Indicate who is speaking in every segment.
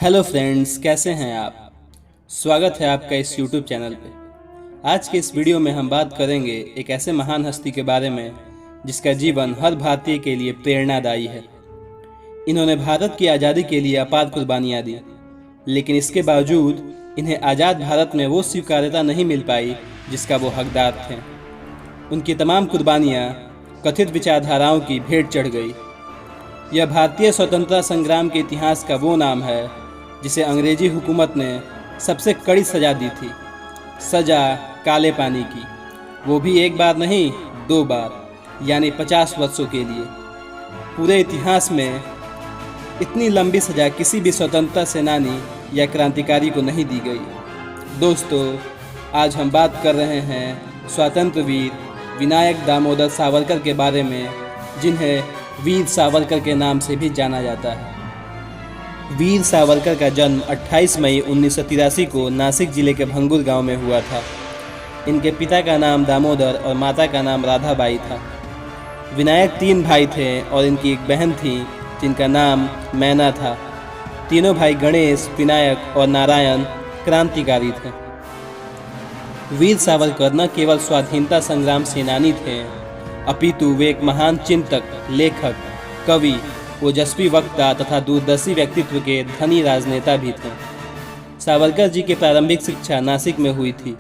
Speaker 1: Hello friends, कैसे हैं आप। स्वागत है आपका इस यूट्यूब चैनल पे। आज के इस वीडियो में हम बात करेंगे एक ऐसे महान हस्ती के बारे में जिसका जीवन हर भारतीय के लिए प्रेरणादायी है। इन्होंने भारत की आज़ादी के लिए अपार कुर्बानियाँ दी, लेकिन इसके बावजूद इन्हें आज़ाद भारत में वो स्वीकार्यता नहीं मिल पाई जिसका वो हकदार थे। उनकी तमाम कुर्बानियाँ कथित विचारधाराओं की भेंट चढ़ गई। यह भारतीय स्वतंत्रता संग्राम के इतिहास का वो नाम है जिसे अंग्रेजी हुकूमत ने सबसे कड़ी सज़ा दी थी, सज़ा काले पानी की, वो भी एक बार नहीं 2 बार, यानी 50 वर्षों के लिए। पूरे इतिहास में इतनी लंबी सज़ा किसी भी स्वतंत्रता सेनानी या क्रांतिकारी को नहीं दी गई। दोस्तों, आज हम बात कर रहे हैं स्वतंत्र वीर विनायक दामोदर सावरकर के बारे में, जिन्हें वीर सावरकर के नाम से भी जाना जाता है। वीर सावरकर का जन्म 28 मई 1983 को नासिक जिले के भंगुर गांव में हुआ था। इनके पिता का नाम दामोदर और माता का नाम राधाबाई था। विनायक 3 भाई थे और इनकी एक बहन थी जिनका नाम मैना था। तीनों भाई गणेश, विनायक और नारायण क्रांतिकारी थे। वीर सावरकर न केवल स्वाधीनता संग्राम सेनानी थे, अपितु वे एक महान चिंतक, लेखक, कवि, ओजस्वी वक्ता तथा दूरदर्शी व्यक्तित्व के धनी राजनेता भी थे। सावरकर जी की प्रारंभिक शिक्षा नासिक में हुई थी।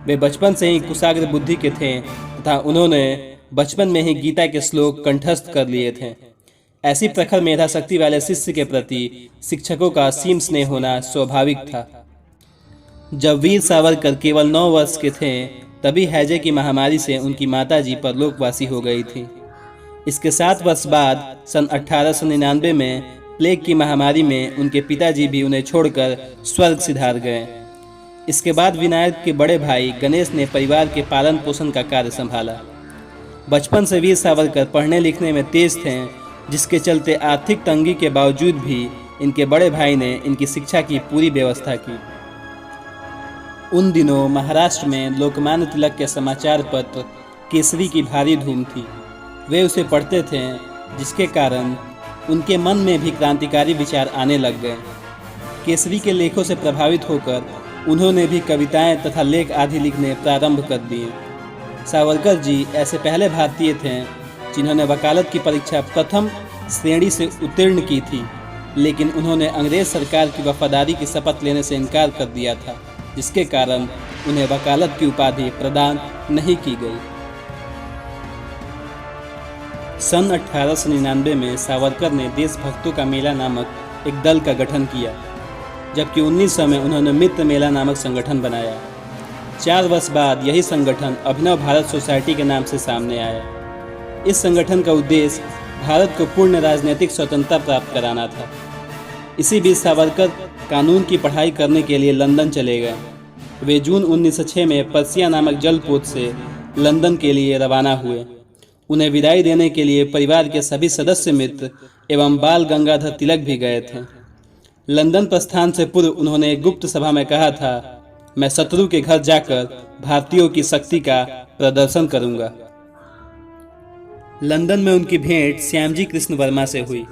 Speaker 1: वे बचपन से ही कुशाग्र बुद्धि के थे तथा उन्होंने बचपन में ही गीता के श्लोक कंठस्थ कर लिए थे। ऐसी प्रखर मेधा शक्ति वाले शिष्य के प्रति शिक्षकों का असीम स्नेह होना स्वाभाविक था। जब वीर सावरकर केवल 9 वर्ष के थे, तभी हैजे की महामारी से उनकी माताजी परलोकवासी हो गई थी। इसके 7 वर्ष बाद सन 1899 में प्लेग की महामारी में उनके पिताजी भी उन्हें छोड़कर स्वर्ग सिधार गए। इसके बाद विनायक के बड़े भाई गणेश ने परिवार के पालन पोषण का कार्य संभाला। बचपन से वीर सावरकर पढ़ने लिखने में तेज थे, जिसके चलते आर्थिक तंगी के बावजूद भी इनके बड़े भाई ने इनकी शिक्षा की पूरी व्यवस्था की। उन दिनों महाराष्ट्र में लोकमान्य तिलक के समाचार पत्र केसरी की भारी धूम थी। वे उसे पढ़ते थे, जिसके कारण उनके मन में भी क्रांतिकारी विचार आने लग गए। केसरी के लेखों से प्रभावित होकर उन्होंने भी कविताएं तथा लेख आदि लिखने प्रारंभ कर दिए। सावरकर जी ऐसे पहले भारतीय थे जिन्होंने वकालत की परीक्षा प्रथम श्रेणी से उत्तीर्ण की थी, लेकिन उन्होंने अंग्रेज सरकार की वफादारी की शपथ लेने से इनकार कर दिया था, जिसके कारण उन्हें वकालत की उपाधि प्रदान नहीं की गई। सन 1899 में सावरकर ने देशभक्तों का मेला नामक एक दल का गठन किया, जबकि 1900 में उन्होंने मित्र मेला नामक संगठन बनाया। 4 वर्ष बाद यही संगठन अभिनव भारत सोसाइटी के नाम से सामने आया। इस संगठन का उद्देश्य भारत को पूर्ण राजनीतिक स्वतंत्रता प्राप्त कराना था। इसी बीच सावरकर कानून की पढ़ाई करने के लिए लंदन चले गए। वे जून 1906 में पर्सिया नामक जलपोत से लंदन के लिए रवाना हुए। उन्हें विदाई देने के लिए परिवार के सभी सदस्य मित्र एवं बाल गंगाधर तिलक भी गए थे। लंदन प्रस्थान से पूर्व उन्होंने एक गुप्त सभा में कहा था, मैं शत्रु के घर जाकर भारतीयों की शक्ति का प्रदर्शन करूंगा। लंदन में उनकी भेंट श्यामजी कृष्ण वर्मा से हुई।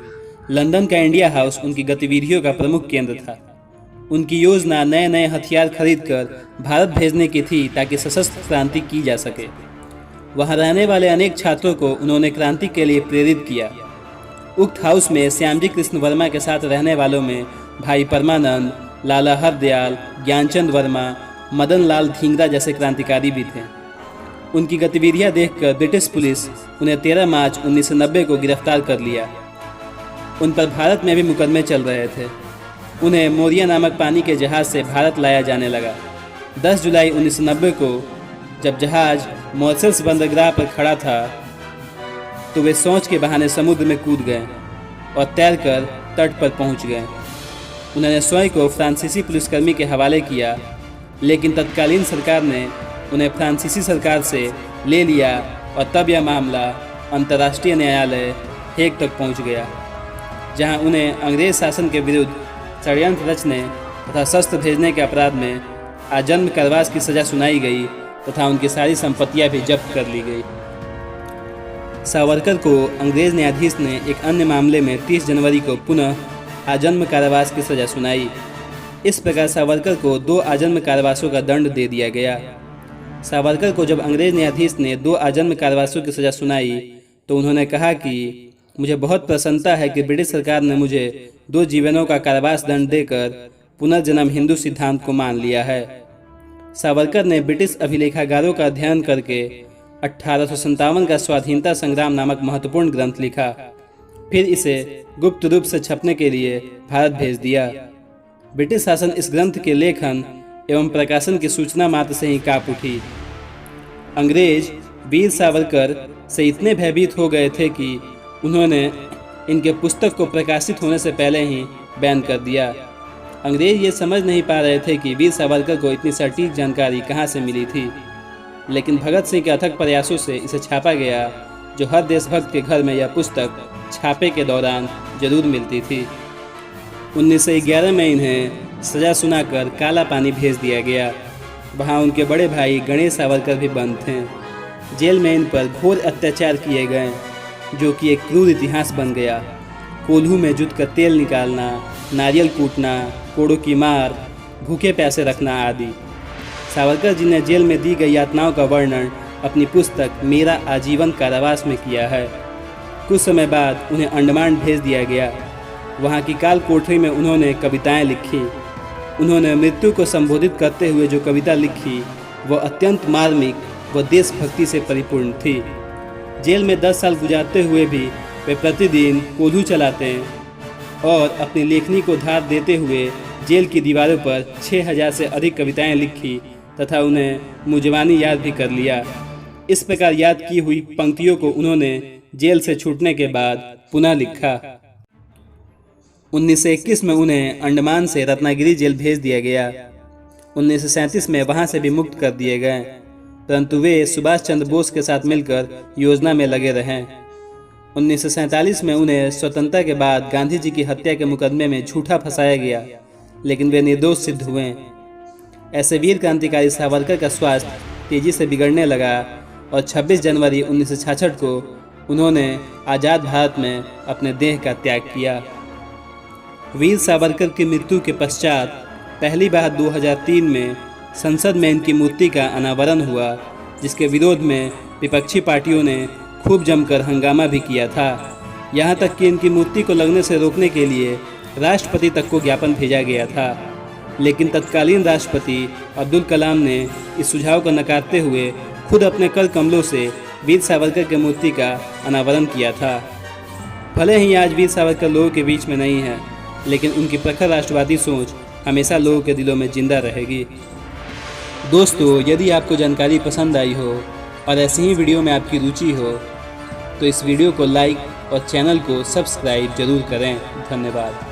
Speaker 1: लंदन का इंडिया हाउस उनकी गतिविधियों का प्रमुख केंद्र था। उनकी योजना नए नए हथियार खरीदकर भारत भेजने की थी, ताकि सशस्त्र क्रांति की जा सके। वहां रहने वाले अनेक छात्रों को उन्होंने क्रांति के लिए प्रेरित किया। उक्त हाउस में श्यामजी कृष्ण वर्मा के साथ रहने वालों में भाई परमानंद, लाला हरदयाल, ज्ञानचंद वर्मा, मदन लाल धींगरा जैसे क्रांतिकारी भी थे। उनकी गतिविधियां देखकर ब्रिटिश पुलिस उन्हें 13 मार्च 1990 को गिरफ्तार कर लिया। उन पर भारत में भी मुकदमे चल रहे थे। उन्हें मोरिया नामक पानी के जहाज़ से भारत लाया जाने लगा। 10 जुलाई 1990 को जब जहाज़ मॉरिशस बंदरगाह पर खड़ा था, तो वे सोच के बहाने समुद्र में कूद गए और तैरकर तट पर पहुंच गए। उन्होंने स्वयं को फ्रांसीसी पुलिसकर्मी के हवाले किया, लेकिन तत्कालीन सरकार ने उन्हें फ्रांसीसी सरकार से ले लिया और तब यह मामला अंतर्राष्ट्रीय न्यायालय हेग तक पहुंच गया, जहां उन्हें अंग्रेज शासन के विरुद्ध षड्यंत्र रचने तथा शस्त्र भेजने के अपराध में आजन्म कारावास की सज़ा सुनाई गई तथा उनकी सारी संपत्तियां भी जब्त कर ली गई। सावरकर को अंग्रेज न्यायाधीश ने एक अन्य मामले में 30 जनवरी को पुनः आजन्म कारावास की सजा सुनाई। इस प्रकार सावरकर को 2 आजन्म कारावासों का दंड दे दिया गया। सावरकर को जब अंग्रेज न्यायाधीश ने 2 आजन्म कारावासों की सजा सुनाई तो उन्होंने कहा कि मुझे बहुत प्रसन्नता है कि ब्रिटिश सरकार ने मुझे 2 जीवनों का कारावास दंड देकर पुनर्जन्म हिंदू सिद्धांत को मान लिया है। सावरकर ने ब्रिटिश अभिलेखागारों का अध्ययन करके 1857 का स्वाधीनता संग्राम नामक महत्वपूर्ण ग्रंथ लिखा। फिर इसे गुप्त रूप से छपने के लिए भारत भेज दिया। ब्रिटिश शासन इस ग्रंथ के लेखन एवं प्रकाशन की सूचना मात्र से ही कांप उठी। अंग्रेज वीर सावरकर से इतने भयभीत हो गए थे कि उन्होंने इनके पुस्तक को प्रकाशित होने से पहले ही बैन कर दिया। अंग्रेज ये समझ नहीं पा रहे थे कि वीर सावरकर को इतनी सटीक जानकारी कहाँ से मिली थी, लेकिन भगत सिंह के अथक प्रयासों से इसे छापा गया, जो हर देशभक्त के घर में यह पुस्तक छापे के दौरान जरूर मिलती थी। 1911 में इन्हें सजा सुनाकर काला पानी भेज दिया गया। वहाँ उनके बड़े भाई गणेश सावरकर भी बंद थे। जेल में इन पर घोर अत्याचार किए गए, जो कि एक क्रूर इतिहास बन गया। कोल्हू में जुट कर तेल निकालना, नारियल कूटना, कोड़ों की मार, भूखे प्यासे रखना आदि। सावरकर जी ने जेल में दी गई यातनाओं का वर्णन अपनी पुस्तक मेरा आजीवन कारावास में किया है। कुछ समय बाद उन्हें अंडमान भेज दिया गया। वहाँ की काल कोठरी में उन्होंने कविताएं लिखी। उन्होंने मृत्यु को संबोधित करते हुए जो कविता लिखी वह अत्यंत मार्मिक व देशभक्ति से परिपूर्ण थी। जेल में 10 साल गुजारते हुए भी वे प्रतिदिन कोल्हू चलाते और अपनी लेखनी को धार देते हुए जेल की दीवारों पर 6000 से अधिक कविताएं लिखी तथा उन्हें मुजवानी याद भी कर लिया। इस प्रकार याद की हुई पंक्तियों को उन्होंने जेल से छूटने के बाद पुनः लिखा। 1921 में उन्हें अंडमान से रत्नागिरी जेल भेज दिया गया। 1937 में वहां से भी मुक्त कर दिए गए, परंतु वे सुभाष चंद्र बोस के साथ मिलकर योजना में लगे रहे। 1947 में उन्हें स्वतंत्रता के बाद गांधी जी की हत्या के मुकदमे में झूठा फंसाया गया, लेकिन वे निर्दोष सिद्ध हुए। ऐसे वीर क्रांतिकारी सावरकर का स्वास्थ्य तेजी से बिगड़ने लगा और 26 जनवरी 1966 को उन्होंने आज़ाद भारत में अपने देह का त्याग किया। वीर सावरकर की मृत्यु के पश्चात पहली बार 2003 में संसद में इनकी मूर्ति का अनावरण हुआ, जिसके विरोध में विपक्षी पार्टियों ने खूब जमकर हंगामा भी किया था। यहाँ तक कि इनकी मूर्ति को लगने से रोकने के लिए राष्ट्रपति तक को ज्ञापन भेजा गया था, लेकिन तत्कालीन राष्ट्रपति अब्दुल कलाम ने इस सुझाव को नकारते हुए खुद अपने कर कमलों से वीर सावरकर की मूर्ति का अनावरण किया था। भले ही आज वीर सावरकर लोगों के बीच में नहीं है, लेकिन उनकी प्रखर राष्ट्रवादी सोच हमेशा लोगों के दिलों में जिंदा रहेगी। दोस्तों, यदि आपको जानकारी पसंद आई हो और ऐसी ही वीडियो में आपकी रुचि हो तो इस वीडियो को लाइक और चैनल को सब्सक्राइब जरूर करें। धन्यवाद।